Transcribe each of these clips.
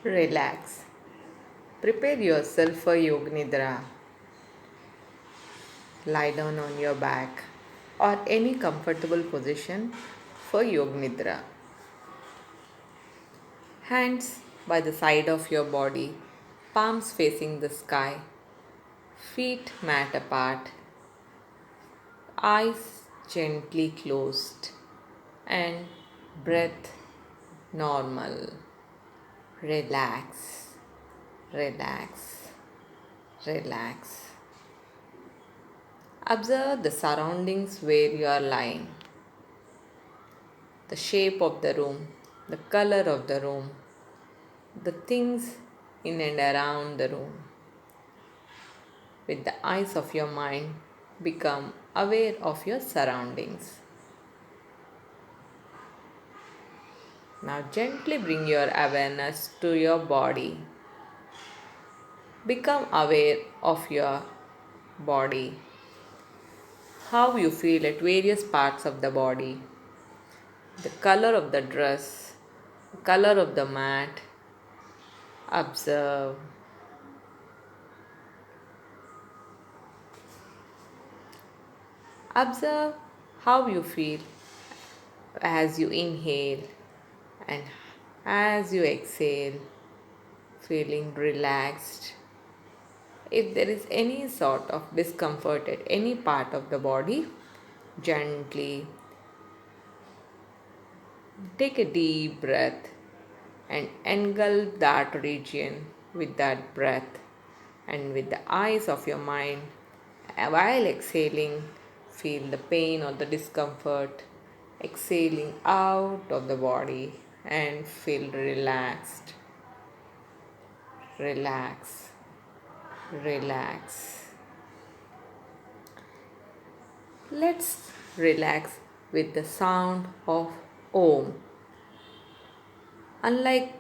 Relax. Prepare yourself for Yoganidra. Lie down on your back or any comfortable position for Yoganidra. Hands by the side of your body, palms facing the sky, feet mat apart, eyes gently closed, and breath normal. Relax, relax, relax. Observe the surroundings where you are lying, the shape of the room, the color of the room, the things in and around the room. With the eyes of your mind, become aware of your surroundings. Now, gently bring your awareness to your body. Become aware of your body, how you feel at various parts of the body, the color of the dress, the color of the mat. Observe. Observe how you feel as you inhale and as you exhale, feeling relaxed. If there is any sort of discomfort at any part of the body, gently take a deep breath and engulf that region with that breath, and with the eyes of your mind, while exhaling, feel the pain or the discomfort exhaling out of the body and feel relaxed. Relax, relax. Let's relax with the sound of Om. Unlike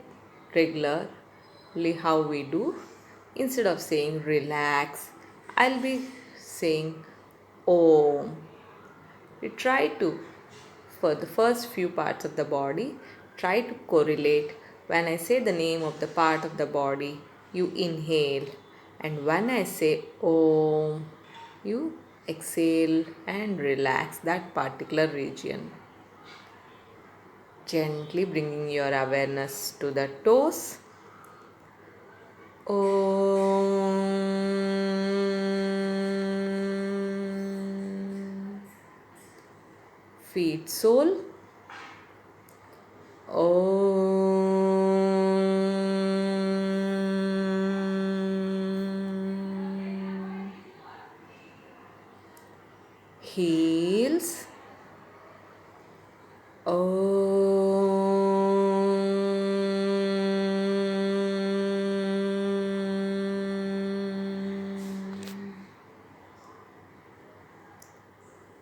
regularly how we do, instead of saying relax, I'll be saying Om. We try to, for the first few parts of the body, try to correlate. When I say the name of the part of the body, you inhale, and when I say Om, you exhale and relax that particular region. Gently bringing your awareness to the toes. Om. Feet sole. Om. Heels.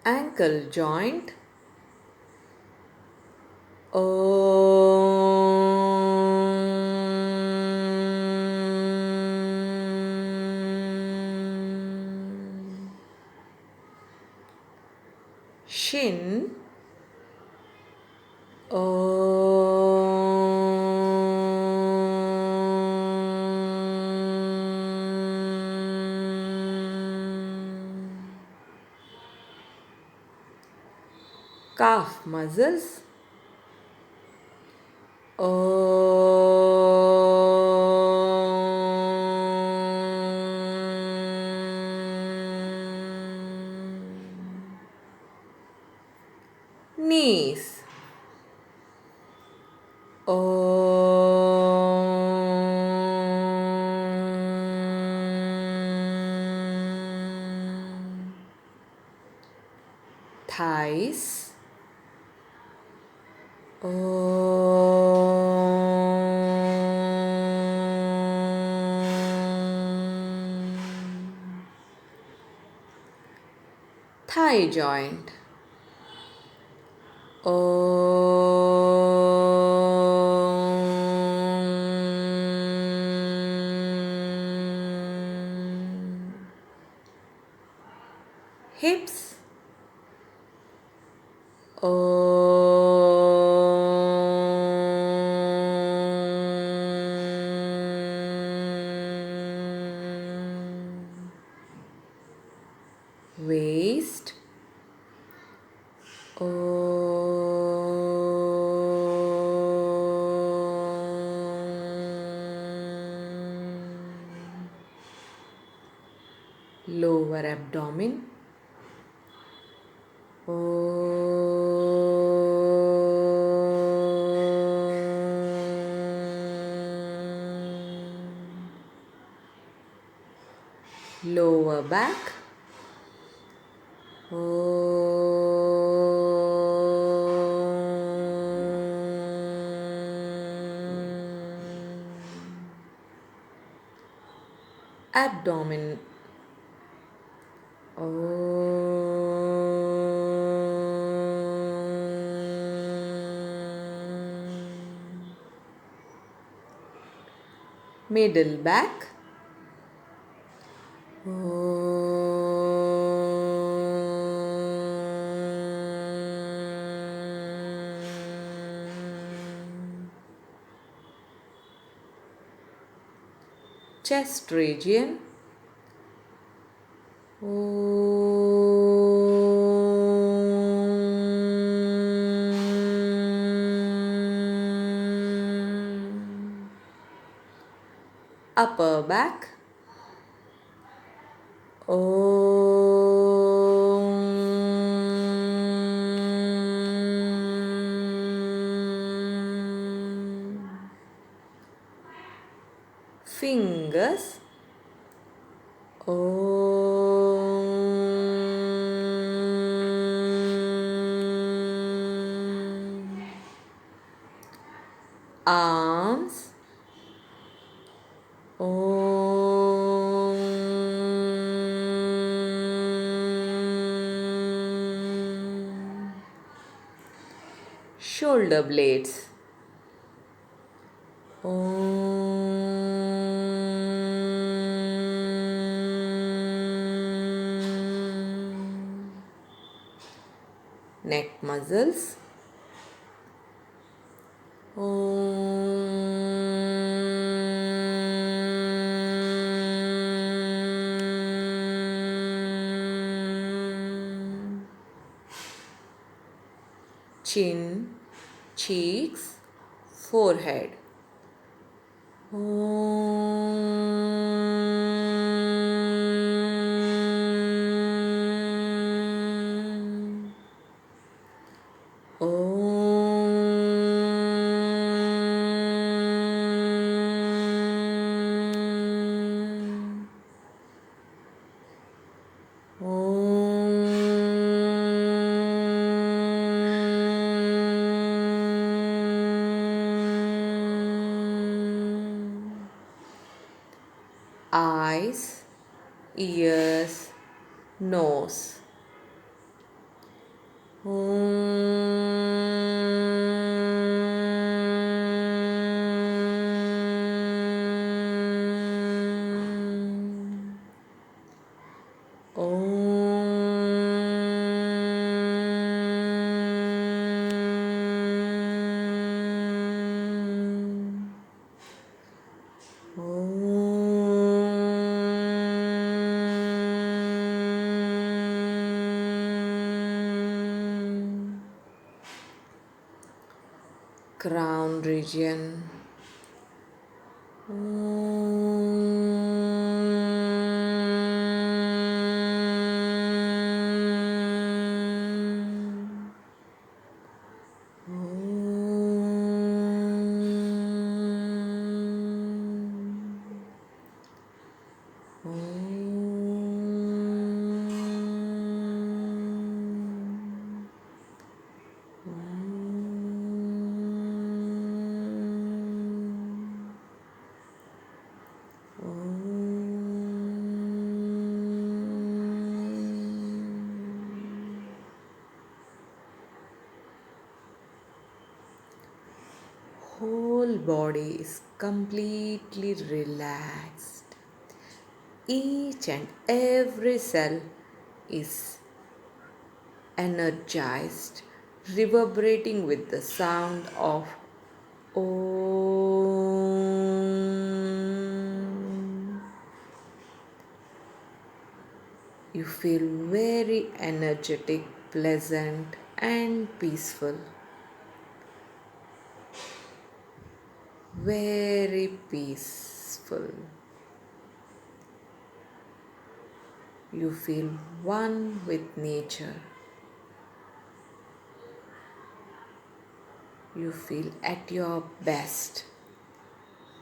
Ankle joint. Shin. Calf muscles. Knees. Thighs. Thigh joint. Hips. lower abdomen. Lower back. Abdomen. Middle back. Chest region. Upper back. Fingers. Arms. Shoulder blades. Neck muscles. Chin, cheeks, forehead. Eyes, ears, nose. Crown region. Whole body is completely relaxed. Each and every cell is energized, reverberating with the sound of Om. You feel very energetic, pleasant, and peaceful. Very peaceful. You feel one with nature. You feel at your best.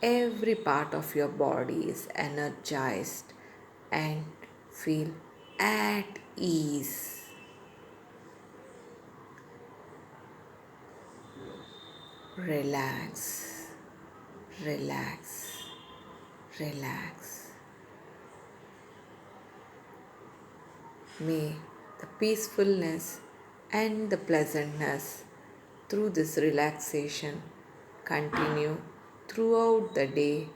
Every part of your body is energized and feel at ease. Relax, relax, relax. May the peacefulness and the pleasantness through this relaxation continue throughout the day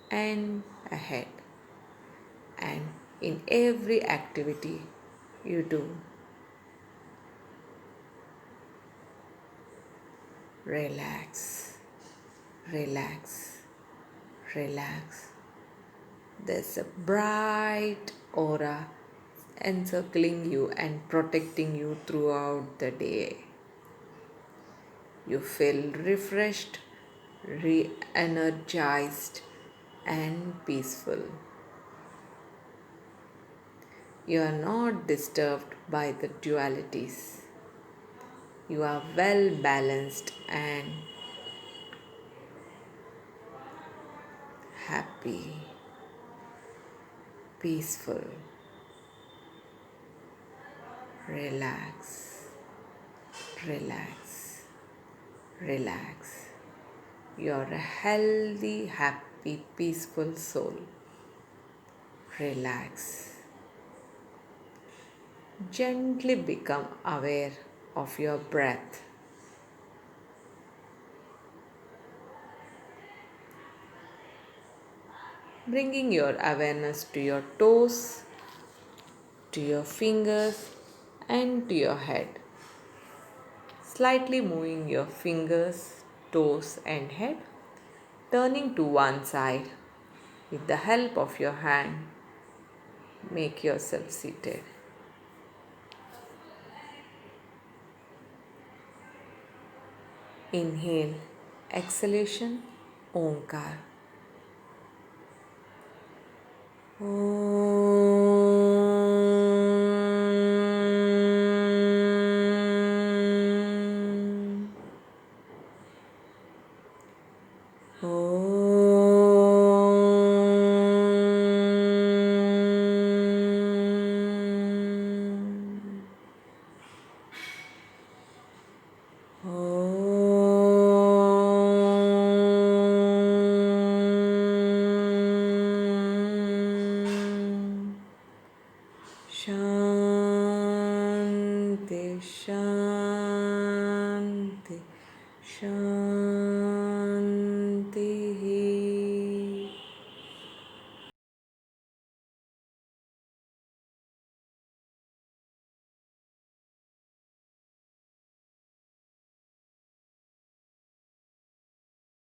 and ahead, and in every activity you do. Relax, relax, relax. There's a bright aura encircling you and protecting you throughout the day. You feel refreshed, re energized, and peaceful. You are not disturbed by the dualities. You are well balanced and happy, peaceful. Relax, relax, relax. You are a healthy, happy, peaceful soul. Relax. Gently become aware of your breath. Bringing your awareness to your toes, to your fingers, and to your head. Slightly moving your fingers, toes, and head, turning to one side. With the help of your hand, make yourself seated. Inhale, exhalation, Omkar. Shanti, Shanti.